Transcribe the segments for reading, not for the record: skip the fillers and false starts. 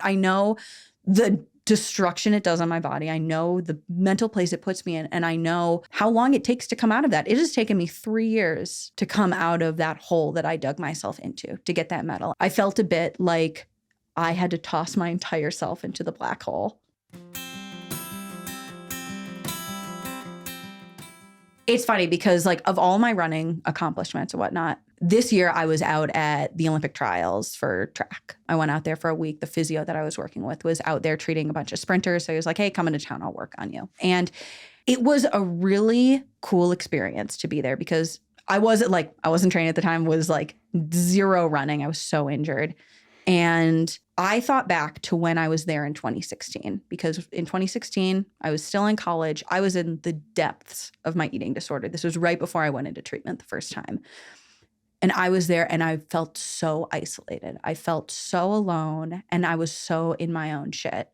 I know the destruction it does on my body. I know the mental place it puts me in, and I know how long it takes to come out of that. It has taken me 3 years to come out of that hole that I dug myself into to get that medal. I felt a bit like I had to toss my entire self into the black hole. It's funny because like of all my running accomplishments and whatnot, this year I was out at the Olympic trials for track. I went out there for a week. The physio that I was working with was out there treating a bunch of sprinters. So he was like, hey, come into town, I'll work on you. And it was a really cool experience to be there because I wasn't training at the time, was like zero running. I was so injured. And I thought back to when I was there in 2016, because in 2016, I was still in college. I was in the depths of my eating disorder. This was right before I went into treatment the first time. And I was there and I felt so isolated. I felt so alone and I was so in my own shit.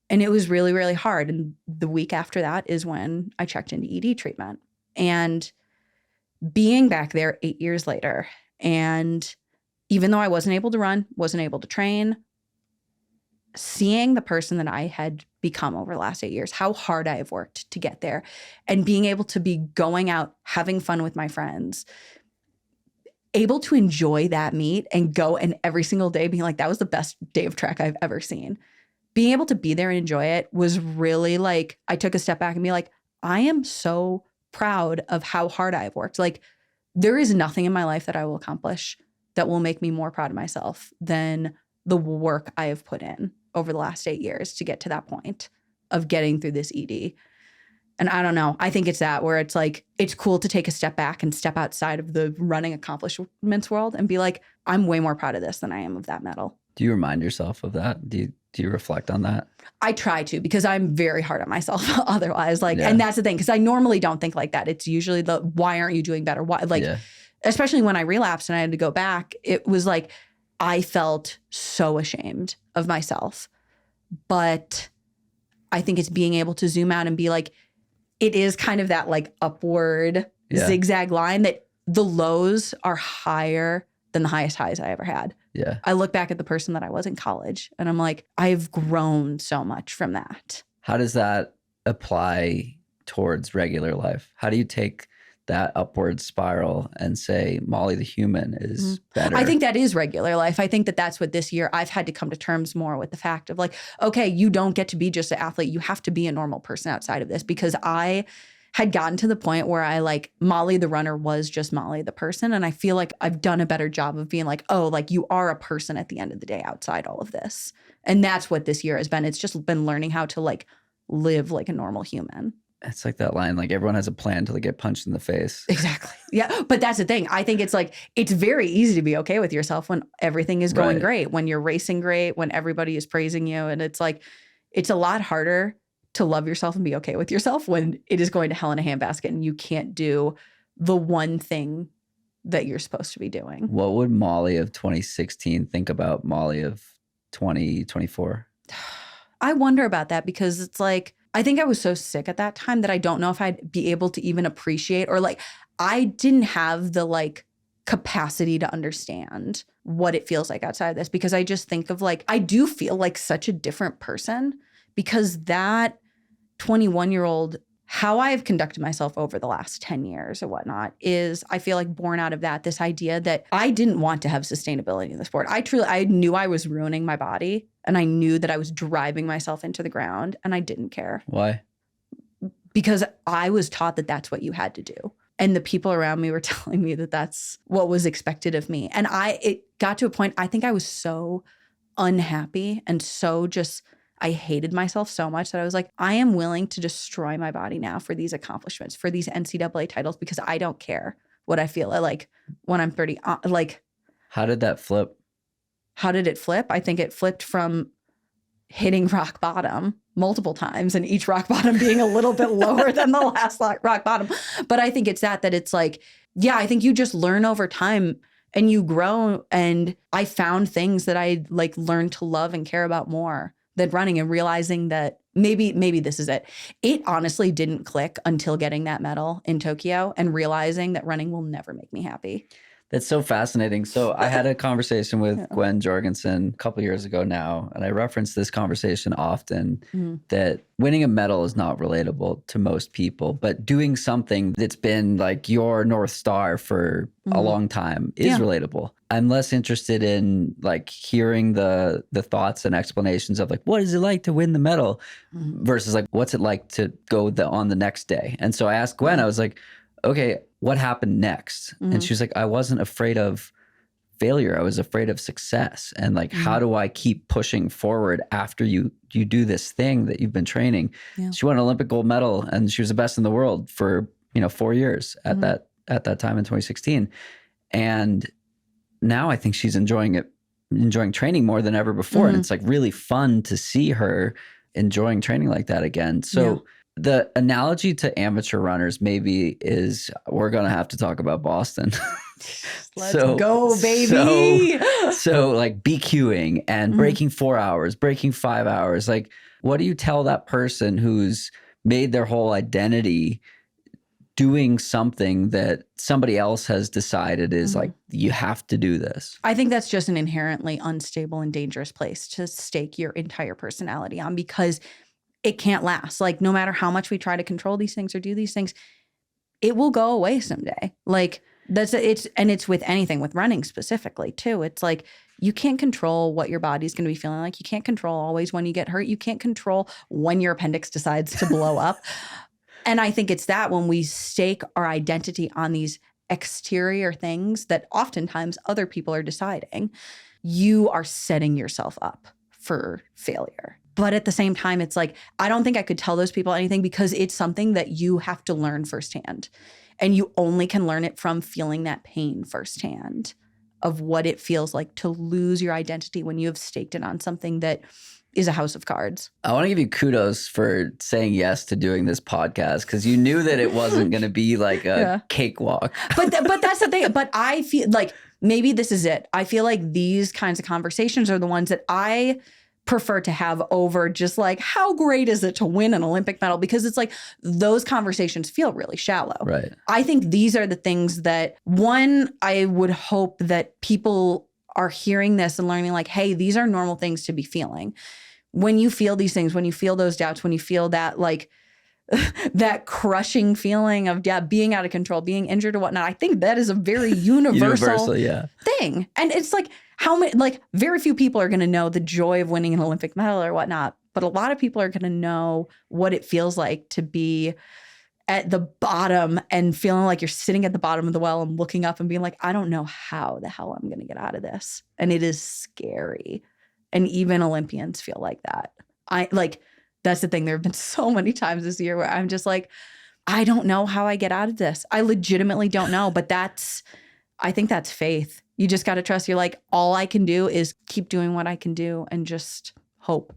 And it was really, really hard. And the week after that is when I checked into ED treatment. And being back there 8 years later, and even though I wasn't able to run, wasn't able to train, seeing the person that I had become over the last 8 years, how hard I have worked to get there, and being able to be going out, having fun with my friends, able to enjoy that meet and go and every single day being like, that was the best day of track I've ever seen. Being able to be there and enjoy it was really like, I took a step back and be like, I am so proud of how hard I've worked. Like, there is nothing in my life that I will accomplish that will make me more proud of myself than the work I have put in over the last 8 years to get to that point of getting through this ED. And I don't know, I think it's that where it's like, it's cool to take a step back and step outside of the running accomplishments world and be like, I'm way more proud of this than I am of that medal. Do you remind yourself of that? Do you reflect on that? I try to, because I'm very hard on myself otherwise. Like, and that's the thing, because I normally don't think like that. It's usually the, why aren't you doing better? Why, like, especially when I relapsed and I had to go back, it was like, I felt so ashamed of myself. But I think it's being able to zoom out and be like, it is kind of that like upward zigzag line that the lows are higher than the highest highs I ever had. Yeah. I look back at the person that I was in college and I'm like, I've grown so much from that. How does that apply towards regular life? How do you take that upward spiral and say, Molly the human is better? I think that is regular life. I think that that's what this year I've had to come to terms more with the fact of like, okay, you don't get to be just an athlete. You have to be a normal person outside of this, because I had gotten to the point where I like Molly the runner was just Molly the person. And I feel like I've done a better job of being like, oh, like you are a person at the end of the day outside all of this. And that's what this year has been. It's just been learning how to like live like a normal human. It's like that line, like everyone has a plan until they get punched in the face. Exactly. Yeah. But that's the thing. I think it's like, it's very easy to be okay with yourself when everything is going great, when you're racing great, when everybody is praising you. And it's like, it's a lot harder to love yourself and be okay with yourself when it is going to hell in a handbasket and you can't do the one thing that you're supposed to be doing. What would Molly of 2016 think about Molly of 2024? I wonder about that, because it's like, I think I was so sick at that time that I don't know if I'd be able to even appreciate, or like, I didn't have the like capacity to understand what it feels like outside of this, because I just think of like, I do feel like such a different person, because that 21-year-old, how I've conducted myself over the last 10 years or whatnot is, I feel like born out of that, this idea that I didn't want to have sustainability in the sport. I knew I was ruining my body, and I knew that I was driving myself into the ground, and I didn't care. Why? Because I was taught that that's what you had to do. And the people around me were telling me that that's what was expected of me. And it got to a point, I think I was so unhappy and so just, I hated myself so much that I was like, I am willing to destroy my body now for these accomplishments, for these NCAA titles, because I don't care what I feel like when I'm 30. Like, how did that flip? How did it flip? I think it flipped from hitting rock bottom multiple times, and each rock bottom being a little bit lower than the last rock bottom. But I think it's that it's like, yeah, I think you just learn over time and you grow. And I found things that I like learned to love and care about more than running, and realizing that maybe this is it. It honestly didn't click until getting that medal in Tokyo and realizing that running will never make me happy. That's so fascinating. So I had a conversation with Gwen Jorgensen a couple years ago now, and I reference this conversation often that winning a medal is not relatable to most people, but doing something that's been like your North Star for a long time is relatable. I'm less interested in like hearing the thoughts and explanations of like, what is it like to win the medal versus like, what's it like to go on the next day? And so I asked Gwen, I was like, okay, what happened next? And she was like, I wasn't afraid of failure. I was afraid of success. And like, how do I keep pushing forward after you do this thing that you've been training? Yeah. She won an Olympic gold medal and she was the best in the world for, 4 years at that time in 2016. And now I think she's enjoying training more than ever before. And it's like really fun to see her enjoying training like that again. So the analogy to amateur runners maybe is we're going to have to talk about Boston. Let's go, baby. So like BQing and breaking 4 hours, breaking 5 hours. Like, what do you tell that person who's made their whole identity doing something that somebody else has decided is like, you have to do this? I think that's just an inherently unstable and dangerous place to stake your entire personality on, because it can't last. Like, no matter how much we try to control these things or do these things, it will go away someday. Like, it's with anything, with running specifically too. It's like, you can't control what your body's going to be feeling like. You can't control always when you get hurt. You can't control when your appendix decides to blow up. And I think it's that when we stake our identity on these exterior things that oftentimes other people are deciding, you are setting yourself up for failure. But at the same time, it's like, I don't think I could tell those people anything, because it's something that you have to learn firsthand. And you only can learn it from feeling that pain firsthand of what it feels like to lose your identity when you have staked it on something that is a house of cards. I want to give you kudos for saying yes to doing this podcast, because you knew that it wasn't going to be like a cakewalk. But that's the thing. But I feel like maybe this is it. I feel like these kinds of conversations are the ones that I prefer to have over just like, how great is it to win an Olympic medal? Because it's like, those conversations feel really shallow. Right. I think these are the things that, one, I would hope that people are hearing this and learning like, hey, these are normal things to be feeling. When you feel these things, when you feel those doubts, when you feel that like that crushing feeling of being out of control, being injured or whatnot, I think that is a very universal thing. And it's like, how many, like, very few people are going to know the joy of winning an Olympic medal or whatnot, but a lot of people are going to know what it feels like to be at the bottom and feeling like you're sitting at the bottom of the well and looking up and being like, I don't know how the hell I'm going to get out of this. And it is scary. And even Olympians feel like that. That's the thing. There have been so many times this year where I'm just like, I don't know how I get out of this. I legitimately don't know. But I think that's faith. You just got to trust. You're like, all I can do is keep doing what I can do and just hope.